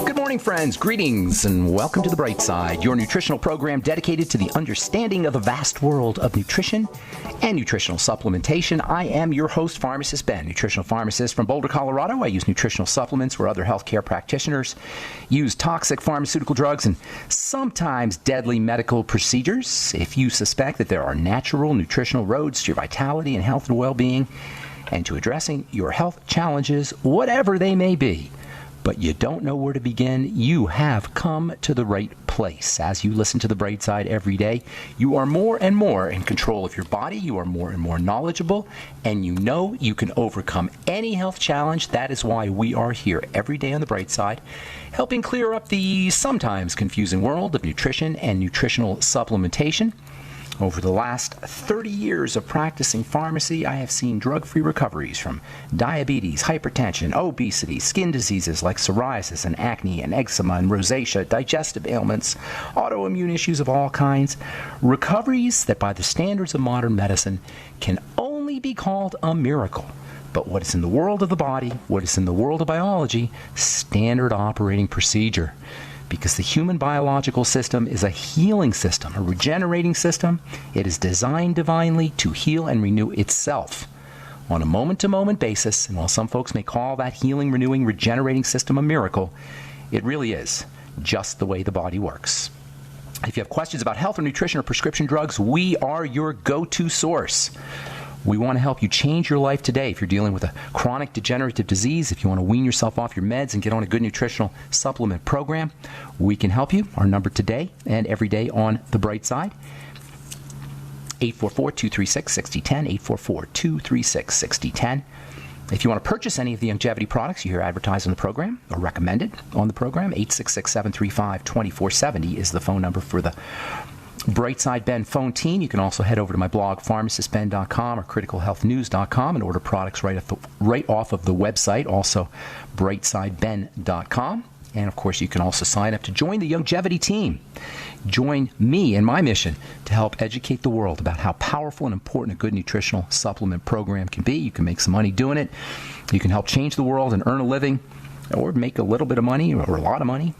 Good morning, friends. Greetings and welcome to The Bright Side, your nutritional program dedicated to the understanding of the vast world of nutrition and nutritional supplementation. I am your host, Pharmacist Ben, nutritional pharmacist from Boulder, Colorado. I use nutritional supplements where other healthcare practitioners use toxic pharmaceutical drugs and sometimes deadly medical procedures. If you suspect that there are natural nutritional roads to your vitality and health and well-being and to addressing your health challenges, whatever they may be, but you don't know where to begin, you have come to the right place. As you listen to The Bright Side every day, you are more and more in control of your body, you are more and more knowledgeable, and you know you can overcome any health challenge. That is why we are here every day on The Bright Side, helping clear up the sometimes confusing world of nutrition and nutritional supplementation. Over the last 30 years of practicing pharmacy, I have seen drug-free recoveries from diabetes, hypertension, obesity, skin diseases like psoriasis and acne and eczema and rosacea, digestive ailments, autoimmune issues of all kinds. Recoveries that by the standards of modern medicine can only be called a miracle. But what is in the world of the body, what is in the world of biology, standard operating procedure. Because the human biological system is a healing system, a regenerating system. It is designed divinely to heal and renew itself on a moment-to-moment basis. And while some folks may call that healing, renewing, regenerating system a miracle, it really is just the way the body works. If you have questions about health or nutrition or prescription drugs, we are your go-to source. We want to help you change your life today. If you're dealing with a chronic degenerative disease, if you want to wean yourself off your meds and get on a good nutritional supplement program, we can help you. Our number today and every day on The Bright Side, 844-236-6010, 844-236-6010. If you want to purchase any of the longevity products you hear advertised on the program or recommended on the program, 866-735-2470 is the phone number for the Brightside Ben phone team. You can also head over to my blog, pharmacistben.com or criticalhealthnews.com, and order products right off of the website, also brightsideben.com. And, of course, you can also sign up to join the longevity team. Join me in my mission to help educate the world about how powerful and important a good nutritional supplement program can be. You can make some money doing it. You can help change the world and earn a living or make a little bit of money or a lot of money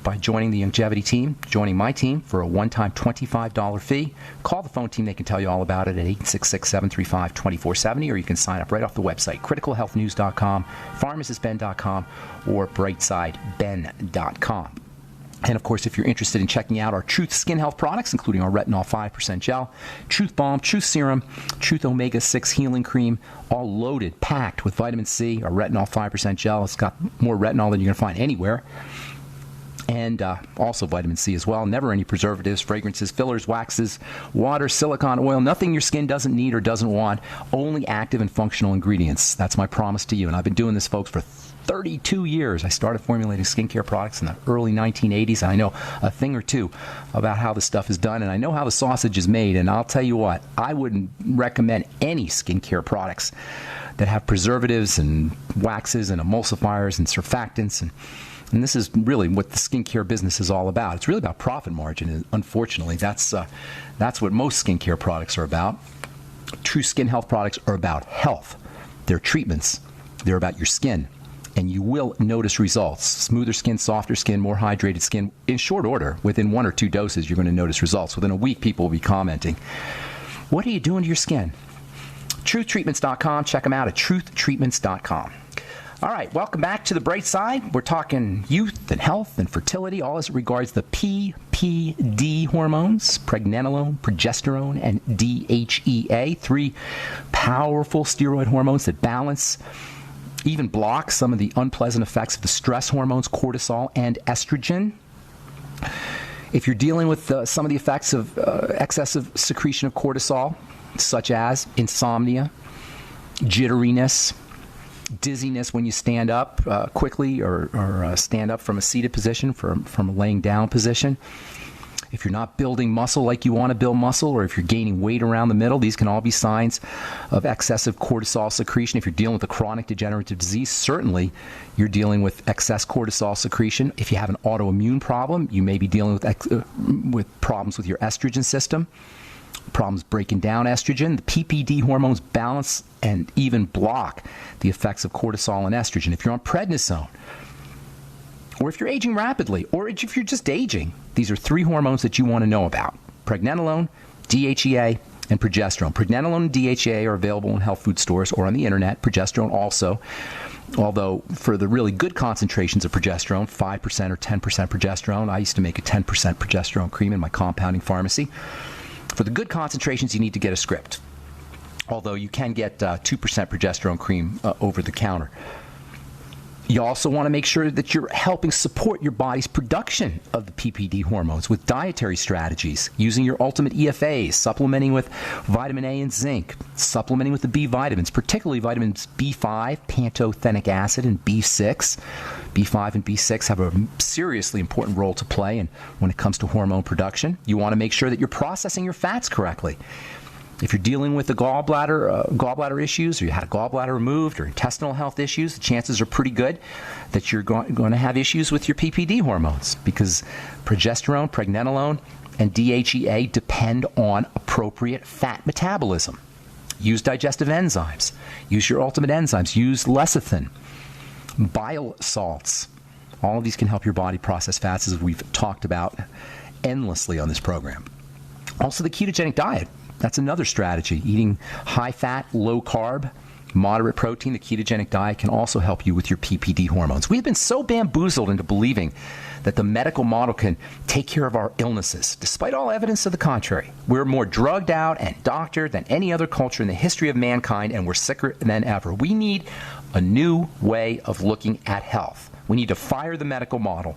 by joining the longevity team, joining my team for a one-time $25 fee. Call the phone team. They can tell you all about it at 866-735-2470, or you can sign up right off the website, criticalhealthnews.com, pharmacistben.com, or brightsideben.com. And, of course, if you're interested in checking out our Truth Skin Health products, including our Retinol 5% Gel, Truth Balm, Truth Serum, Truth Omega-6 Healing Cream, all loaded, packed with vitamin C, our Retinol 5% Gel. It's got more retinol than you're going to find anywhere. And also vitamin C as well. Never any preservatives, fragrances, fillers, waxes, water, silicone oil, nothing your skin doesn't need or doesn't want, only active and functional ingredients. That's my promise to you. And I've been doing this, folks, for 32 years. I started formulating skincare products in the early 1980s, and I know a thing or two about how this stuff is done, and I know how the sausage is made. And I'll tell you what, I wouldn't recommend any skincare products that have preservatives and waxes and emulsifiers and surfactants. And this is really what the skincare business is all about. It's really about profit margin. And unfortunately, that's what most skincare products are about. True skin health products are about health. They're treatments. They're about your skin. And you will notice results. Smoother skin, softer skin, more hydrated skin. In short order, within 1 or 2 doses, you're going to notice results. Within a week, people will be commenting, "What are you doing to your skin?" TruthTreatments.com. Check them out at TruthTreatments.com. All right, welcome back to The Bright Side. We're talking youth and health and fertility, all as it regards the PPD hormones, pregnenolone, progesterone, and DHEA, 3 powerful steroid hormones that balance, even block some of the unpleasant effects of the stress hormones, cortisol and estrogen. If you're dealing with some of the effects of excessive secretion of cortisol, such as insomnia, jitteriness, dizziness when you stand up quickly or stand up from a seated position, from a laying down position. If you're not building muscle like you want to build muscle, or if you're gaining weight around the middle, these can all be signs of excessive cortisol secretion. If you're dealing with a chronic degenerative disease, certainly you're dealing with excess cortisol secretion. If you have an autoimmune problem, you may be dealing with problems with your estrogen system. problems breaking down estrogen. The PPD hormones balance and even block the effects of cortisol and estrogen. If you're on prednisone, or if you're aging rapidly, or if you're just aging, these are 3 hormones that you want to know about: pregnenolone, DHEA, and progesterone. Pregnenolone and DHEA are available in health food stores or on the internet. Progesterone also, although for the really good concentrations of progesterone, 5% or 10% progesterone. I used to make a 10% progesterone cream in my compounding pharmacy. For the good concentrations, you need to get a script, although you can get 2% progesterone cream over the counter. You also want to make sure that you're helping support your body's production of the PPD hormones with dietary strategies, using your ultimate EFAs, supplementing with vitamin A and zinc, supplementing with the B vitamins, particularly vitamins B5, pantothenic acid, and B6. B5 and B6 have a seriously important role to play when it comes to hormone production. You want to make sure that you're processing your fats correctly. If you're dealing with the gallbladder issues, or you had a gallbladder removed, or intestinal health issues, the chances are pretty good that you're going to have issues with your PPD hormones, because progesterone, pregnenolone, and DHEA depend on appropriate fat metabolism. Use digestive enzymes. Use your ultimate enzymes. Use lecithin, bile salts. All of these can help your body process fats, as we've talked about endlessly on this program. Also, the ketogenic diet. That's another strategy. Eating high fat, low carb, moderate protein. The ketogenic diet can also help you with your PPD hormones. We've been so bamboozled into believing that the medical model can take care of our illnesses, despite all evidence to the contrary. We're more drugged out and doctored than any other culture in the history of mankind, and we're sicker than ever. We need a new way of looking at health. We need to fire the medical model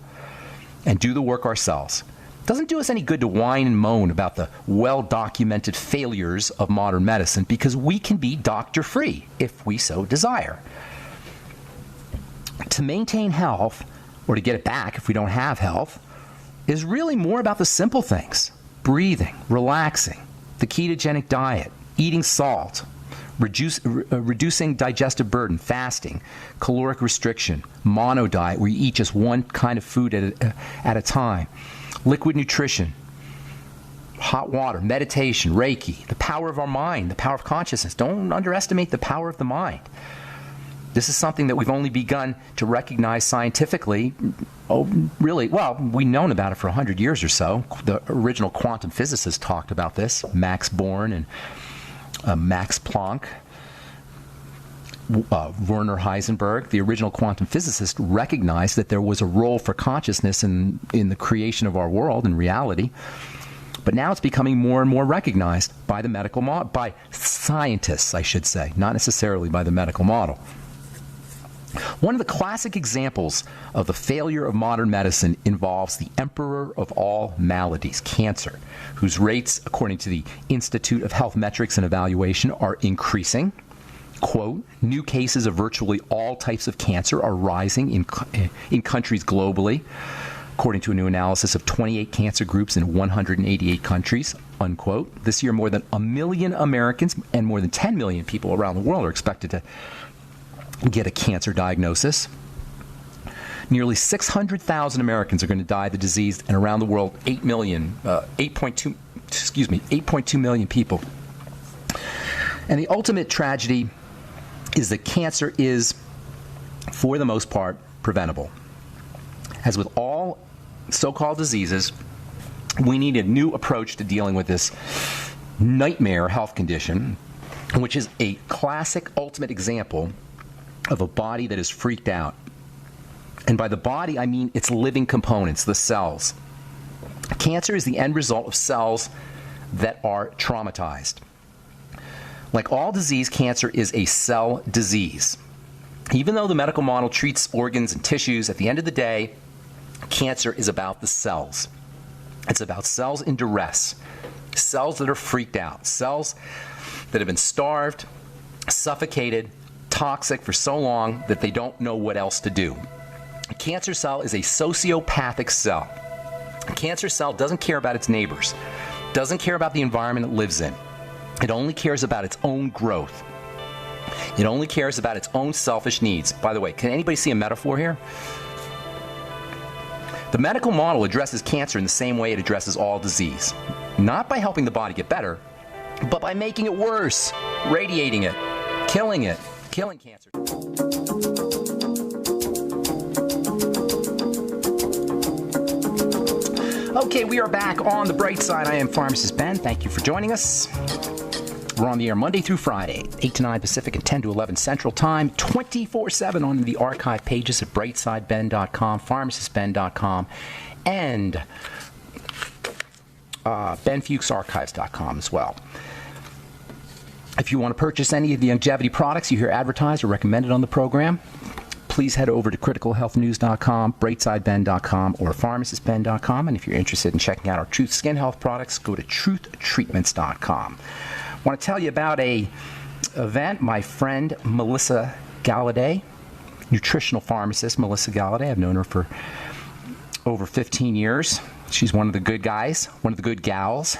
and do the work ourselves. It doesn't do us any good to whine and moan about the well-documented failures of modern medicine, because we can be doctor-free if we so desire. To maintain health, or to get it back if we don't have health, is really more about the simple things: breathing, relaxing, the ketogenic diet, eating salt, reducing digestive burden, fasting, caloric restriction, mono diet, where you eat just one kind of food at a time, liquid nutrition, hot water, meditation, Reiki, the power of our mind, the power of consciousness. Don't underestimate the power of the mind. This is something that we've only begun to recognize scientifically. We've known about it for 100 years or so. The original quantum physicists talked about this, Max Born and Max Planck, Werner Heisenberg. The original quantum physicist recognized that there was a role for consciousness in the creation of our world and reality. But now it's becoming more and more recognized by the medical model, by scientists, I should say, not necessarily by the medical model. One of the classic examples of the failure of modern medicine involves the emperor of all maladies, cancer, whose rates, according to the Institute of Health Metrics and Evaluation, are increasing. Quote, new cases of virtually all types of cancer are rising in countries globally, according to a new analysis of 28 cancer groups in 188 countries, unquote. This year, more than 1 million Americans and more than 10 million people around the world are expected to get a cancer diagnosis. Nearly 600,000 Americans are going to die of the disease, and around the world, 8.2 million people. And the ultimate tragedy is that cancer is, for the most part, preventable. As with all so-called diseases, we need a new approach to dealing with this nightmare health condition, which is a classic ultimate example of a body that is freaked out. And by the body, I mean its living components, the cells. Cancer is the end result of cells that are traumatized. Like all disease, cancer is a cell disease. Even though the medical model treats organs and tissues, at the end of the day, cancer is about the cells. It's about cells in duress, cells that are freaked out, cells that have been starved, suffocated, toxic for so long that they don't know what else to do. A cancer cell is a sociopathic cell. A cancer cell doesn't care about its neighbors, doesn't care about the environment it lives in. It only cares about its own growth. It only cares about its own selfish needs. By the way, can anybody see a metaphor here? The medical model addresses cancer in the same way it addresses all disease. Not by helping the body get better, but by making it worse, radiating it, killing cancer. Okay, we are back on the bright side. I am Pharmacist Ben. Thank you for joining us. We're on the air Monday through Friday, 8 to 9 Pacific and 10 to 11 Central Time, 24/7 on the archive pages at brightsideben.com, pharmacistben.com, and benfuchsarchives.com as well. If you want to purchase any of the longevity products you hear advertised or recommended on the program, please head over to criticalhealthnews.com, brightsideben.com, or pharmacistben.com. And if you're interested in checking out our Truth Skin Health products, go to truthtreatments.com. I want to tell you about a event. My friend Melissa Galladay, nutritional pharmacist Melissa Galladay. I've known her for over 15 years. She's one of the good guys, one of the good gals.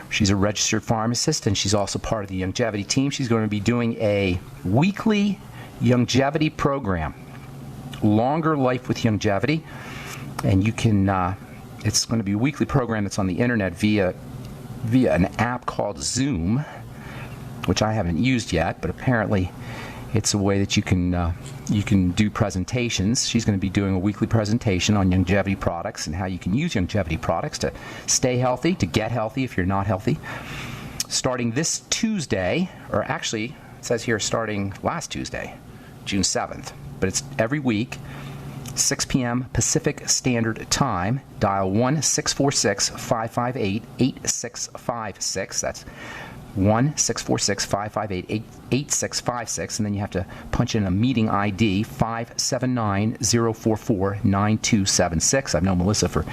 She's a registered pharmacist, and she's also part of the longevity team. She's going to be doing a weekly longevity program, Longer Life with Longevity. And you can, it's going to be a weekly program that's on the internet via an app called Zoom, which I haven't used yet, but apparently it's a way that you can do presentations. She's going to be doing a weekly presentation on longevity products and how you can use longevity products to stay healthy, to get healthy if you're not healthy. Starting this Tuesday, or actually it says here starting last Tuesday, June 7th, but it's every week, 6 p.m. Pacific Standard Time. Dial 1-646-558-8656. That's 1-646-558-8656. And then you have to punch in a meeting ID, 579-044-9276. I've known Melissa for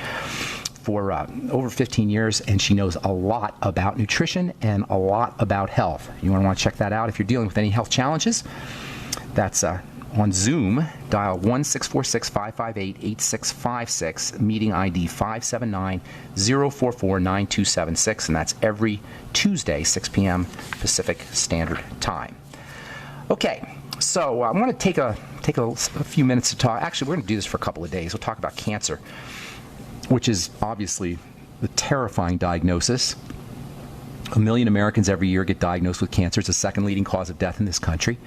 over 15 years, and she knows a lot about nutrition and a lot about health. You want to check that out if you're dealing with any health challenges. That's on Zoom. Dial 1-646-558-8656, meeting ID 579-044-9276, and that's every Tuesday, 6 p.m. Pacific Standard Time. Okay, so I'm going to take a few minutes to talk. Actually, we're going to do this for a couple of days. We'll talk about cancer, which is obviously the terrifying diagnosis. 1 million Americans every year get diagnosed with cancer. It's the second leading cause of death in this country.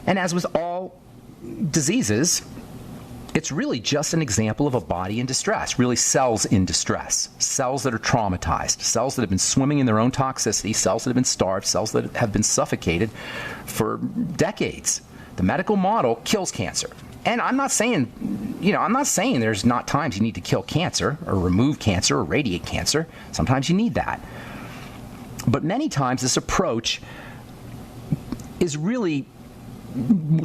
And as with all diseases, it's really just an example of a body in distress, really cells in distress, cells that are traumatized, cells that have been swimming in their own toxicity, cells that have been starved, cells that have been suffocated for decades. The medical model kills cancer. And I'm not saying there's not times you need to kill cancer or remove cancer or radiate cancer. Sometimes you need that. But many times this approach is really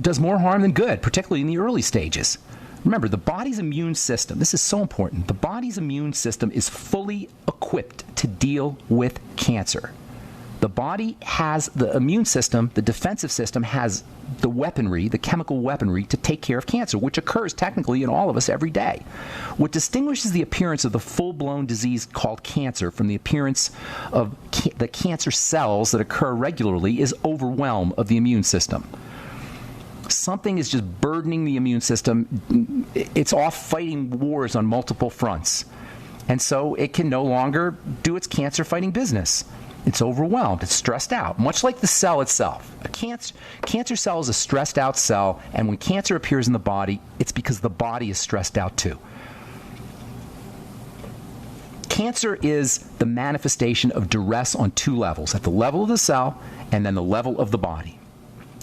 does more harm than good, particularly in the early stages. Remember, the body's immune system, this is so important, the body's immune system is fully equipped to deal with cancer. The body has the immune system, the defensive system has the weaponry, the chemical weaponry to take care of cancer, which occurs technically in all of us every day. What distinguishes the appearance of the full-blown disease called cancer from the appearance of the cancer cells that occur regularly is overwhelm of the immune system. Something is just burdening the immune system. It's off fighting wars on multiple fronts. And so it can no longer do its cancer-fighting business. It's overwhelmed. It's stressed out, much like the cell itself. A cancer cell is a stressed out cell, and when cancer appears in the body, it's because the body is stressed out too. Cancer is the manifestation of duress on two levels, at the level of the cell and then the level of the body.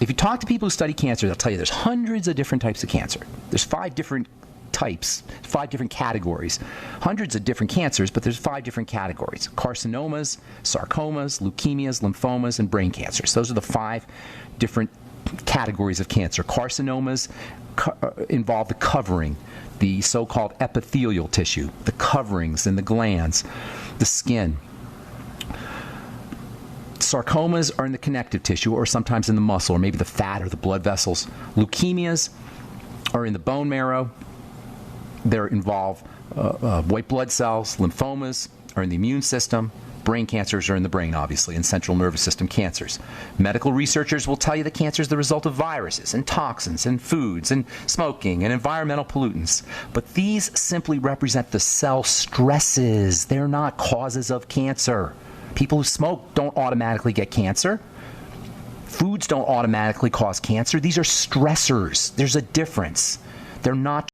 If you talk to people who study cancer, they'll tell you there's hundreds of different types of cancer. There's 5 different types, 5 different categories. Hundreds of different cancers, but there's 5 different categories. Carcinomas, sarcomas, leukemias, lymphomas, and brain cancers. Those are the 5 different categories of cancer. Carcinomas involve the covering, the so-called epithelial tissue, the coverings and the glands, the skin. Sarcomas are in the connective tissue or sometimes in the muscle or maybe the fat or the blood vessels. Leukemias are in the bone marrow. They involve white blood cells. Lymphomas are in the immune system. Brain cancers are in the brain, obviously, and central nervous system cancers. Medical researchers will tell you that cancer is the result of viruses and toxins and foods and smoking and environmental pollutants. But these simply represent the cell stresses. They're not causes of cancer. People who smoke don't automatically get cancer. Foods don't automatically cause cancer. These are stressors. There's a difference. They're not